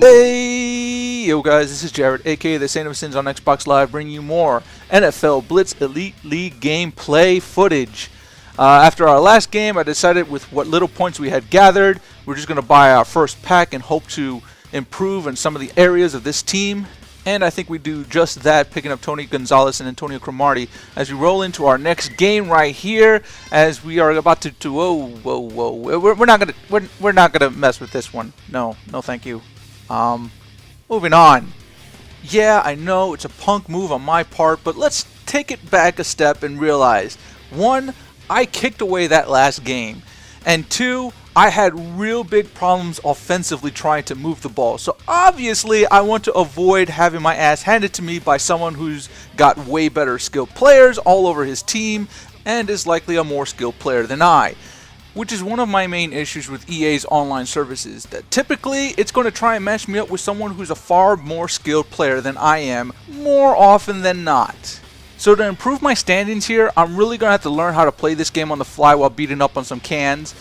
Hey, yo guys, this is Jared, aka the Saint of Sins on Xbox Live, bringing you more NFL Blitz Elite League gameplay footage. After our last game, I decided with what little points we had gathered, we're just going to buy our first pack and hope to improve in some of the areas of this team. And I think we do just that, picking up Tony Gonzalez and Antonio Cromartie as we roll into our next game right here. As we are about to whoa, we're not gonna mess with this one. No, thank you. Moving on. Yeah, I know it's a punk move on my part, but let's take it back a step and realize: 1, I kicked away that last game, and 2, I had real big problems offensively trying to move the ball. So obviously I want to avoid having my ass handed to me by someone who's got way better skilled players all over his team and is likely a more skilled player than I. Which is one of my main issues with EA's online services, that typically it's going to try and match me up with someone who's a far more skilled player than I am, more often than not. So to improve my standings here, I'm really going to have to learn how to play this game on the fly while beating up on some cans,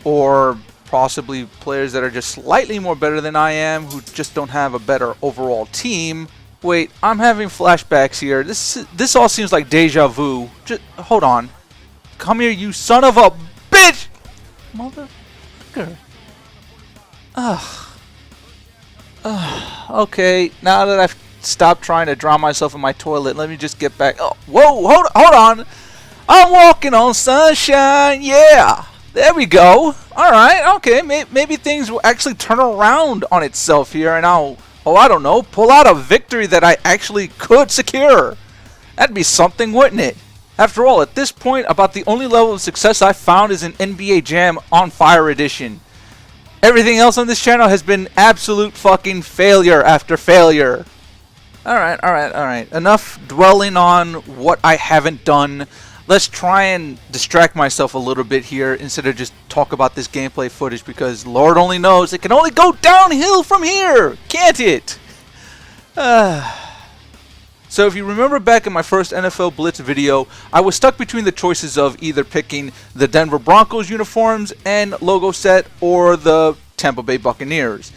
or possibly players that are just slightly more better than I am, who just don't have a better overall team. Wait, I'm having flashbacks here. This all seems like deja vu. Just hold on. Come here, you son of a bitch! Motherfucker. Okay, now that I've stopped trying to drown myself in my toilet, let me just get back. Oh, whoa, hold on. I'm walking on sunshine, yeah. There we go. Alright, okay, maybe things will actually turn around on itself here, and I'll, I don't know, pull out a victory that I actually could secure. That'd be something, wouldn't it? After all, at this point, about the only level of success I've found is an NBA Jam on Fire edition. Everything else on this channel has been absolute fucking failure after failure. Alright. Enough dwelling on what I haven't done. Let's try and distract myself a little bit here instead of just talk about this gameplay footage, because Lord only knows it can only go downhill from here, can't it? So if you remember back in my first NFL Blitz video, I was stuck between the choices of either picking the Denver Broncos uniforms and logo set or the Tampa Bay Buccaneers.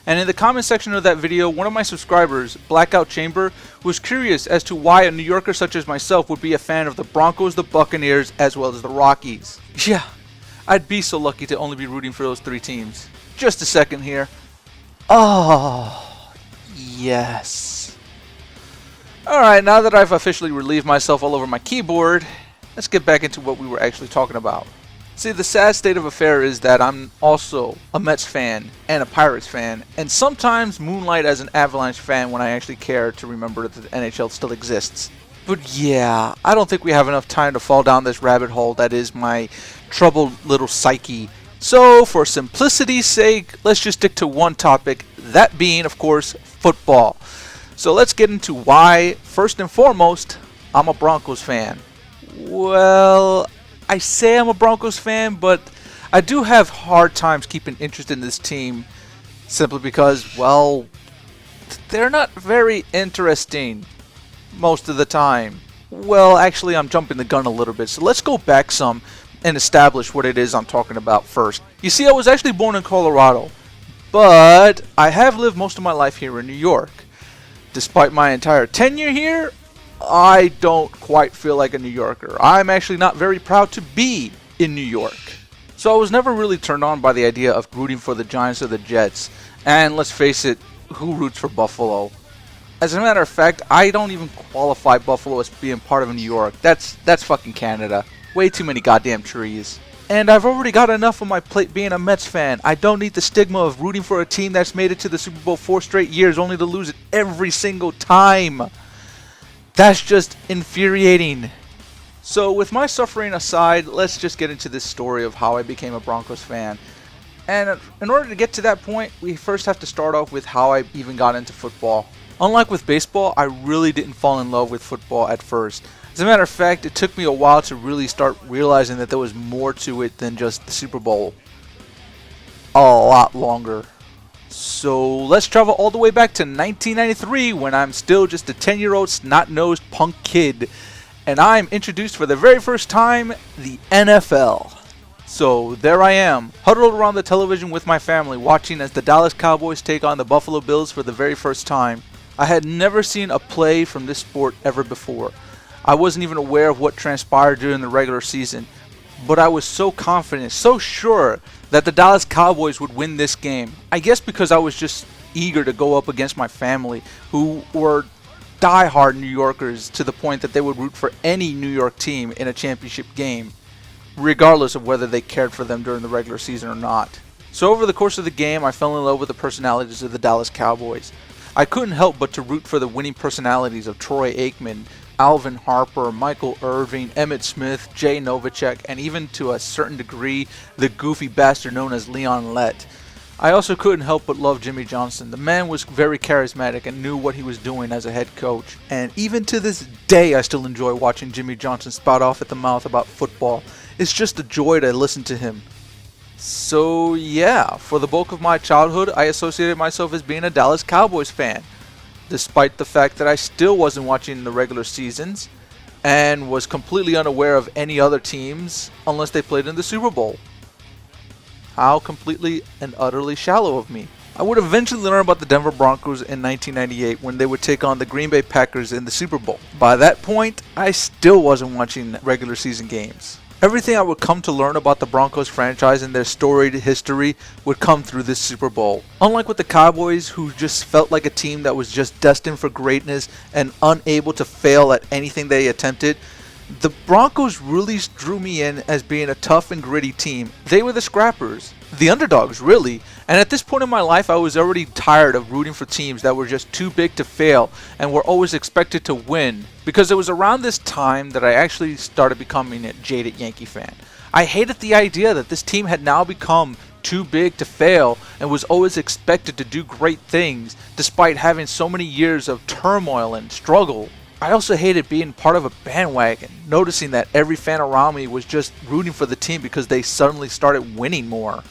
And in the comment section of that video, one of my subscribers, Blackout Chamber, was curious as to why a New Yorker such as myself would be a fan of the Broncos, the Buccaneers, as well as the Rockies. Yeah, I'd be so lucky to only be rooting for those 3 teams. Just a second here. Oh, yes. Alright, now that I've officially relieved myself all over my keyboard, let's get back into what we were actually talking about. See, the sad state of affair is that I'm also a Mets fan and a Pirates fan, and sometimes moonlight as an Avalanche fan when I actually care to remember that the NHL still exists. But yeah, I don't think we have enough time to fall down this rabbit hole that is my troubled little psyche. So, for simplicity's sake, let's just stick to one topic, that being, of course, football. So let's get into why, first and foremost, I'm a Broncos fan. Well, I say I'm a Broncos fan, but I do have hard times keeping interest in this team simply because, well, they're not very interesting most of the time. Well, actually, I'm jumping the gun a little bit, so let's go back some and establish what it is I'm talking about first. You see, I was actually born in Colorado, but I have lived most of my life here in New York. Despite my entire tenure here, I don't quite feel like a New Yorker. I'm actually not very proud to be in New York. So I was never really turned on by the idea of rooting for the Giants or the Jets. And let's face it, who roots for Buffalo? As a matter of fact, I don't even qualify Buffalo as being part of New York. That's fucking Canada. Way too many goddamn trees. And I've already got enough on my plate being a Mets fan. I don't need the stigma of rooting for a team that's made it to the Super Bowl 4 straight years only to lose it every single time. That's just infuriating. So with my suffering aside, let's just get into this story of how I became a Broncos fan. And in order to get to that point, we first have to start off with how I even got into football. Unlike with baseball, I really didn't fall in love with football at first. As a matter of fact, it took me a while to really start realizing that there was more to it than just the Super Bowl. A lot longer. So let's travel all the way back to 1993 when I'm still just a 10-year-old snot-nosed punk kid. And I'm introduced for the very first time the NFL. So there I am, huddled around the television with my family, watching as the Dallas Cowboys take on the Buffalo Bills for the very first time. I had never seen a play from this sport ever before. I wasn't even aware of what transpired during the regular season, but I was so confident, so sure that the Dallas Cowboys would win this game. I guess because I was just eager to go up against my family, who were die-hard New Yorkers to the point that they would root for any New York team in a championship game, regardless of whether they cared for them during the regular season or not. So over the course of the game, I fell in love with the personalities of the Dallas Cowboys. I couldn't help but to root for the winning personalities of Troy Aikman, Alvin Harper, Michael Irvin, Emmitt Smith, Jay Novacek, and even to a certain degree, the goofy bastard known as Leon Lett. I also couldn't help but love Jimmy Johnson. The man was very charismatic and knew what he was doing as a head coach. And even to this day, I still enjoy watching Jimmy Johnson spout off at the mouth about football. It's just a joy to listen to him. So yeah, for the bulk of my childhood, I associated myself as being a Dallas Cowboys fan, despite the fact that I still wasn't watching the regular seasons and was completely unaware of any other teams unless they played in the Super Bowl. How completely and utterly shallow of me. I would eventually learn about the Denver Broncos in 1998 when they would take on the Green Bay Packers in the Super Bowl. By that point, I still wasn't watching regular season games. Everything I would come to learn about the Broncos franchise and their storied history would come through this Super Bowl. Unlike with the Cowboys, who just felt like a team that was just destined for greatness and unable to fail at anything they attempted, the Broncos really drew me in as being a tough and gritty team. They were the scrappers, the underdogs really, and at this point in my life I was already tired of rooting for teams that were just too big to fail and were always expected to win, because it was around this time that I actually started becoming a jaded Yankee fan. I hated the idea that this team had now become too big to fail and was always expected to do great things despite having so many years of turmoil and struggle. I also hated being part of a bandwagon, noticing that every fan around me was just rooting for the team because they suddenly started winning more.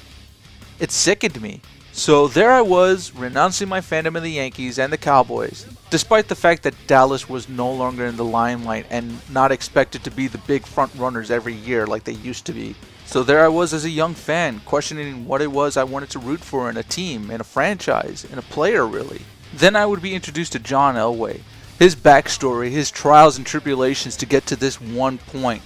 It sickened me. So there I was, renouncing my fandom of the Yankees and the Cowboys, despite the fact that Dallas was no longer in the limelight and not expected to be the big front runners every year like they used to be. So there I was as a young fan, questioning what it was I wanted to root for in a team, in a franchise, in a player really. Then I would be introduced to John Elway. His backstory, his trials and tribulations to get to this one point.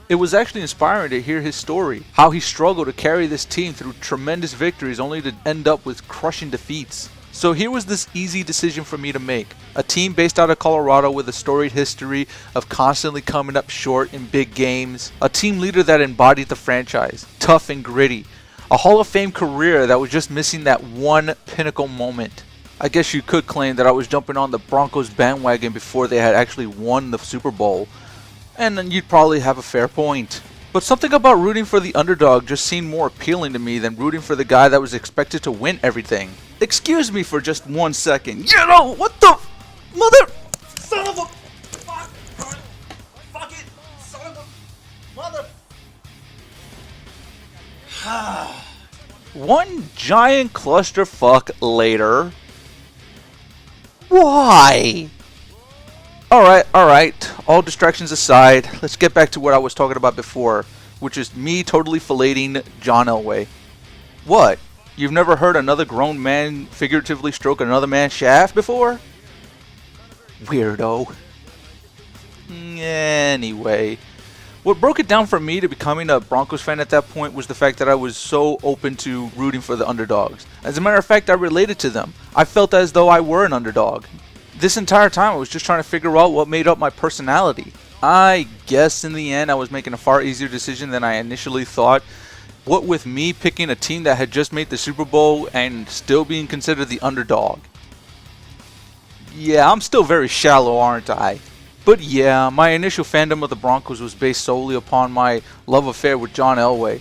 It was actually inspiring to hear his story, how he struggled to carry this team through tremendous victories only to end up with crushing defeats. So here was this easy decision for me to make. A team based out of Colorado with a storied history of constantly coming up short in big games. A team leader that embodied the franchise, tough and gritty. A Hall of Fame career that was just missing that one pinnacle moment. I guess you could claim that I was jumping on the Broncos bandwagon before they had actually won the Super Bowl, and then you'd probably have a fair point. But something about rooting for the underdog just seemed more appealing to me than rooting for the guy that was expected to win everything. Excuse me for just 1 second. You know, what the mother son of a fuck it son of a mother. One giant clusterfuck later. Why? Alright. All distractions aside, let's get back to what I was talking about before, which is me totally filleting John Elway. What? You've never heard another grown man figuratively stroke another man's shaft before? Weirdo. Anyway, what broke it down for me to becoming a Broncos fan at that point was the fact that I was so open to rooting for the underdogs. As a matter of fact, I related to them. I felt as though I were an underdog. This entire time I was just trying to figure out what made up my personality. I guess in the end I was making a far easier decision than I initially thought. What with me picking a team that had just made the Super Bowl and still being considered the underdog. Yeah, I'm still very shallow, aren't I? But yeah, my initial fandom of the Broncos was based solely upon my love affair with John Elway.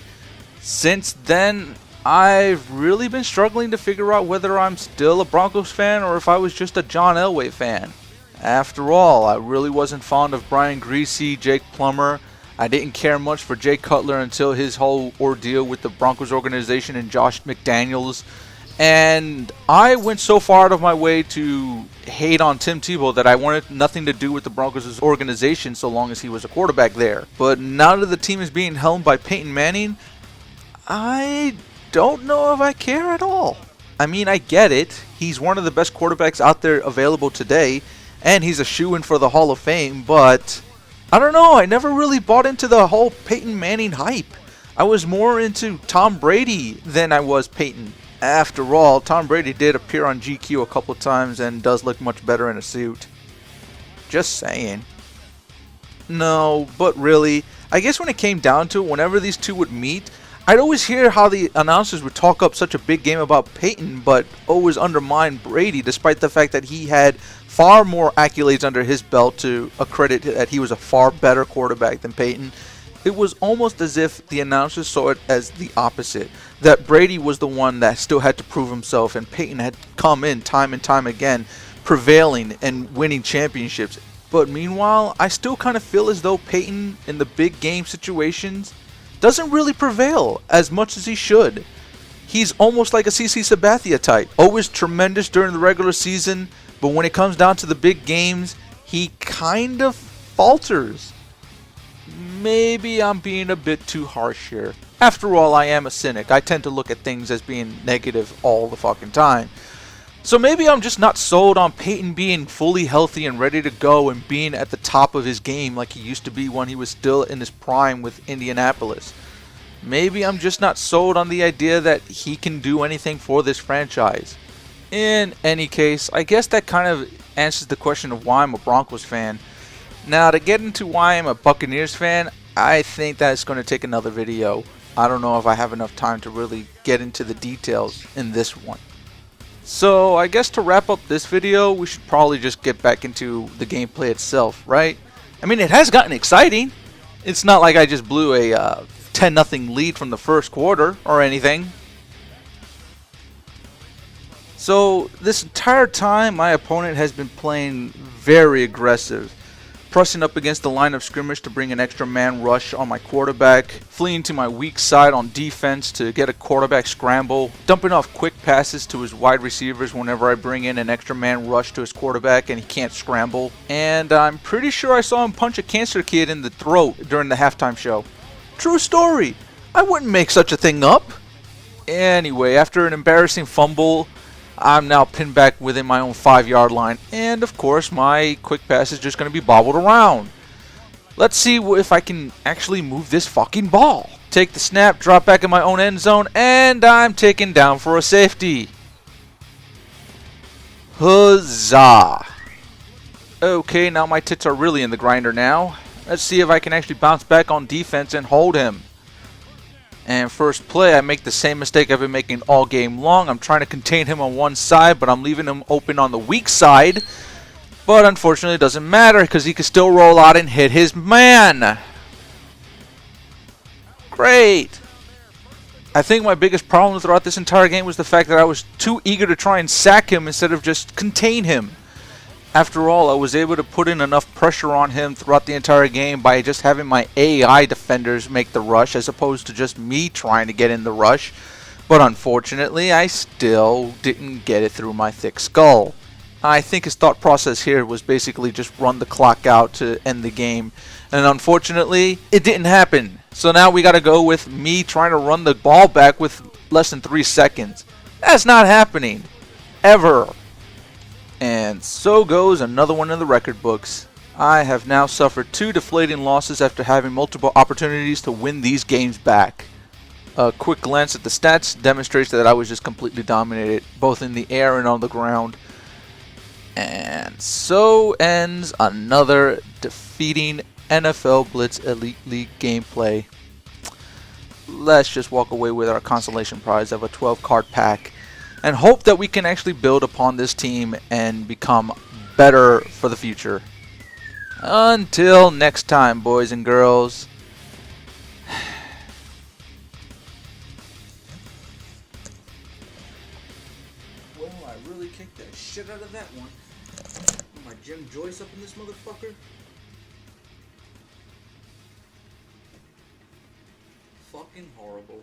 Since then, I've really been struggling to figure out whether I'm still a Broncos fan or if I was just a John Elway fan. After all, I really wasn't fond of Brian Griese, Jake Plummer. I didn't care much for Jay Cutler until his whole ordeal with the Broncos organization and Josh McDaniels. And I went so far out of my way to hate on Tim Tebow that I wanted nothing to do with the Broncos' organization so long as he was a quarterback there. But now that the team is being helmed by Peyton Manning, I don't know if I care at all. I mean, I get it. He's one of the best quarterbacks out there available today, and he's a shoo-in for the Hall of Fame, but I don't know. I never really bought into the whole Peyton Manning hype. I was more into Tom Brady than I was Peyton. After all, Tom Brady did appear on GQ a couple times and does look much better in a suit. Just saying. No, but really, I guess when it came down to it, whenever these two would meet, I'd always hear how the announcers would talk up such a big game about Peyton, but always undermine Brady, despite the fact that he had far more accolades under his belt to accredit that he was a far better quarterback than Peyton. It was almost as if the announcers saw it as the opposite, that Brady was the one that still had to prove himself, and Peyton had come in time and time again, prevailing and winning championships. But meanwhile, I still kind of feel as though Peyton, in the big game situations, doesn't really prevail as much as he should. He's almost like a CC Sabathia type, always tremendous during the regular season, but when it comes down to the big games, he kind of falters. Maybe I'm being a bit too harsh here. After all, I am a cynic. I tend to look at things as being negative all the fucking time. So maybe I'm just not sold on Peyton being fully healthy and ready to go and being at the top of his game like he used to be when he was still in his prime with Indianapolis. Maybe I'm just not sold on the idea that he can do anything for this franchise. In any case, I guess that kind of answers the question of why I'm a Broncos fan. Now, to get into why I'm a Buccaneers fan, I think that's going to take another video. I don't know if I have enough time to really get into the details in this one. So I guess to wrap up this video, we should probably just get back into the gameplay itself, right? I mean, it has gotten exciting. It's not like I just blew a 10-0 lead from the first quarter or anything. So this entire time, my opponent has been playing very aggressive, pressing up against the line of scrimmage to bring an extra man rush on my quarterback, fleeing to my weak side on defense to get a quarterback scramble, dumping off quick passes to his wide receivers whenever I bring in an extra man rush to his quarterback and he can't scramble. And I'm pretty sure I saw him punch a cancer kid in the throat during the halftime show. True story. I wouldn't make such a thing up. Anyway, after an embarrassing fumble, I'm now pinned back within my own 5-yard line, and of course my quick pass is just going to be bobbled around. Let's see if I can actually move this fucking ball. Take the snap, drop back in my own end zone, and I'm taken down for a safety. Huzzah! Okay, now my tits are really in the grinder now. Let's see if I can actually bounce back on defense and hold him. And first play, I make the same mistake I've been making all game long. I'm trying to contain him on one side, but I'm leaving him open on the weak side. But unfortunately, it doesn't matter because he can still roll out and hit his man. Great. I think my biggest problem throughout this entire game was the fact that I was too eager to try and sack him instead of just contain him. After all, I was able to put in enough pressure on him throughout the entire game by just having my AI defenders make the rush as opposed to just me trying to get in the rush. But unfortunately, I still didn't get it through my thick skull. I think his thought process here was basically just run the clock out to end the game. And unfortunately, it didn't happen. So now we got to go with me trying to run the ball back with less than 3 seconds. That's not happening. Ever. And so goes another one in the record books. I have now suffered 2 deflating losses after having multiple opportunities to win these games back. A quick glance at the stats demonstrates that I was just completely dominated, both in the air and on the ground. And so ends another defeating NFL Blitz Elite League gameplay. Let's just walk away with our consolation prize of a 12-card pack and hope that we can actually build upon this team and become better for the future. Until next time, boys and girls. Well, I really kicked that shit out of that one. My Jim Joyce up in this motherfucker. Fucking horrible.